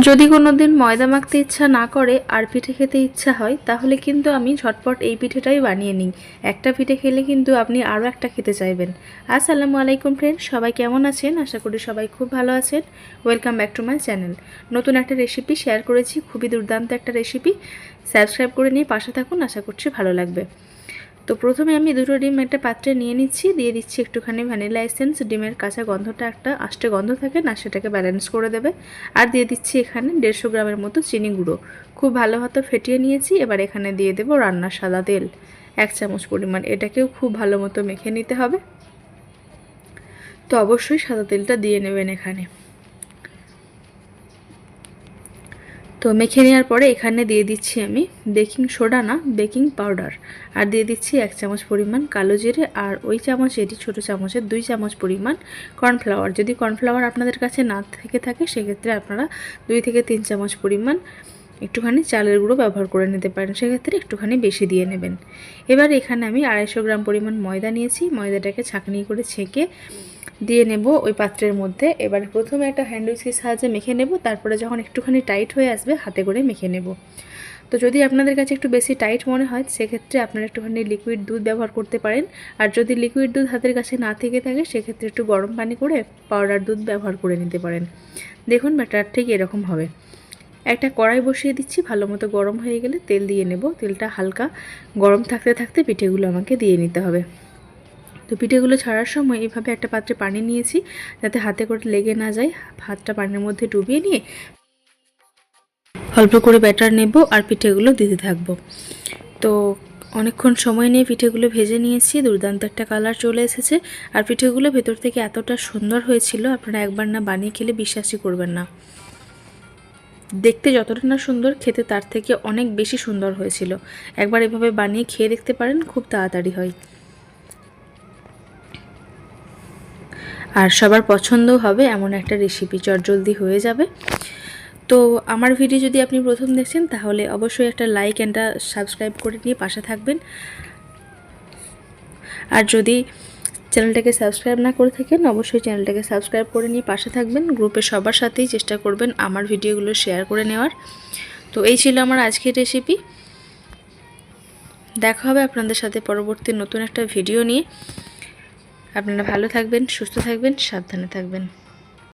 যদি কোনো দিন ময়দা মাখতে ইচ্ছা না করে আর পিঠে খেতে ইচ্ছা হয় তাহলে কিন্তু আমি ঝটপট এই পিঠেটাই বানিয়ে নিই। একটা পিঠে খেলে কিন্তু আপনি আরও একটা খেতে চাইবেন। আসসালামু আলাইকুম ফ্রেন্ড, সবাই কেমন আছেন? আশা করি সবাই খুব ভালো আছেন। Welcome back to my channel. নতুন একটা রেসিপি শেয়ার করেছি, খুবই দুর্দান্ত একটা রেসিপি। সাবস্ক্রাইব করে নিয়ে পাশে থাকুন, আশা করছি ভালো লাগবে। তো প্রথমে আমি দুটো ডিম একটা পাত্রে নিয়ে নিচ্ছি, দিয়ে দিচ্ছি একটুখানি ভ্যানিলা এসেন্স। ডিমের কাঁচা গন্ধটা একটা আষ্টে গন্ধ থাকে না, সেটাকে ব্যালেন্স করে দেবে। আর দিয়ে দিচ্ছি এখানে 150 গ্রামের মতো চিনি গুঁড়ো, খুব ভালো মতো ফেটিয়ে নিয়েছি। এবার এখানে দিয়ে দেবো রান্নার সাদা তেল 1 চামচ পরিমাণ, এটাকেও খুব ভালো মতো মেখে নিতে হবে। তো অবশ্যই সাদা তেলটা দিয়ে নেবেন এখানে। তো মেখে নেওয়ার পরে এখানে দিয়ে দিচ্ছি আমি বেকিং সোডা না, বেকিং পাউডার। আর দিয়ে দিচ্ছি 1 চামচ পরিমাণ কালো জিরে, আর ওই চামচেরই ছোটো চামচের 2 চামচ পরিমাণ কর্নফ্লাওয়ার। যদি কর্নফ্লাওয়ার আপনাদের কাছে না থেকে থাকে সেক্ষেত্রে আপনারা 2 থেকে 3 চামচ পরিমাণ একটুখানি চালের গুঁড়ো ব্যবহার করে নিতে পারেন, সেক্ষেত্রে একটুখানি বেশি দিয়ে নেবেন। এবার এখানে আমি 250 গ্রাম পরিমাণ ময়দা নিয়েছি, ময়দাটাকে ছাঁকনি করে ছেঁকে দিয়ে নেব ওই পাত্রের মধ্যে। এবার প্রথমে একটা হ্যান্ড উইস্কের সাহায্যে মেখে নেব, তারপরে যখন একটুখানি টাইট হয়ে আসবে হাতে করে মেখে নেব। তো যদি আপনাদের কাছে একটু বেশি টাইট মনে হয় সেক্ষেত্রে আপনারা একটুখানি লিকুইড দুধ ব্যবহার করতে পারেন। আর যদি লিকুইড দুধ হাতের কাছে না থেকে থাকে সেক্ষেত্রে একটু গরম পানি করে পাউডার দুধ ব্যবহার করে নিতে পারেন। দেখুন ব্যাটার ঠিক এরকম হবে। একটা কড়াই বসিয়ে দিচ্ছি, ভালো মতো গরম হয়ে গেলে তেল দিয়ে নেব। তেলটা হালকা গরম থাকতে থাকতে পিঠেগুলো আমাকে দিয়ে নিতে হবে। তো পিঠেগুলো ছাড়ার সময় এইভাবে একটা পাত্রে পানি নিয়েছি, যাতে হাতে করে লেগে না যায়। হাতটা পানির মধ্যে ডুবিয়ে নিয়ে অল্প করে ব্যাটার নেব আর পিঠেগুলো দিতে থাকবো। তো অনেকক্ষণ সময় নিয়ে পিঠেগুলো ভেজে নিয়েছি, দুর্দান্ত একটা কালার চলে এসেছে। আর পিঠেগুলো ভেতর থেকে এতটা সুন্দর হয়েছিল, আপনারা একবার না বানিয়ে খেলে বিশ্বাসই করবেন না। দেখতে যতটা না সুন্দর, খেতে তার থেকে অনেক বেশি সুন্দর হয়েছিল। একবার এভাবে বানিয়ে খেয়ে দেখতে পারেন, খুব তাড়াতাড়ি হয় আর সবার পছন্দও হবে এমন একটা রেসিপি, চটজলদি হয়ে যাবে। তো আমার ভিডিও যদি আপনি প্রথম দেখছেন তাহলে অবশ্যই একটা লাইক অ্যান্ড সাবস্ক্রাইব করে নিয়ে পাশে থাকবেন। আর যদি চ্যানেলটাকে সাবস্ক্রাইব না করে থাকেন অবশ্যই চ্যানেলটাকে সাবস্ক্রাইব করে নিয়ে পাশে থাকবেন। গ্রুপে সবার সাথেই চেষ্টা করবেন আমার ভিডিওগুলো শেয়ার করে নেওয়ার। তো এই ছিল আমার আজকের রেসিপি। দেখা হবে আপনাদের সাথে পরবর্তী নতুন একটা ভিডিও নিয়ে। আপনারা ভালো থাকবেন, সুস্থ থাকবেন, সাবধানে থাকবেন।